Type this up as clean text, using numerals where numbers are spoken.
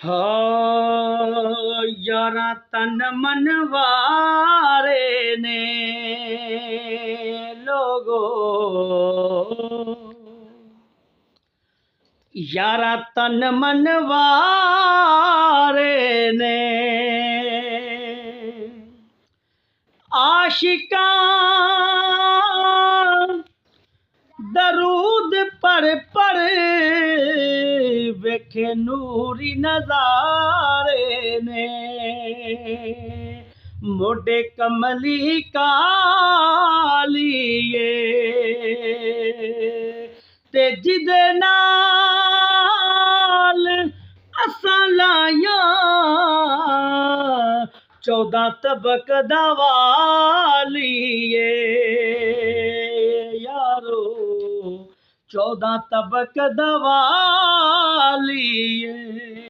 हाँ यारा तन मन वारे ने लोगो, यारा तन मन वारे ने आशिका दरूद पढ़ वेखे नूरी नज़ारे ने मोडे कमली कालिए ते जिदे नाल असां लायां 14 तबक दवालिए यारो 14 तबक दवालिए।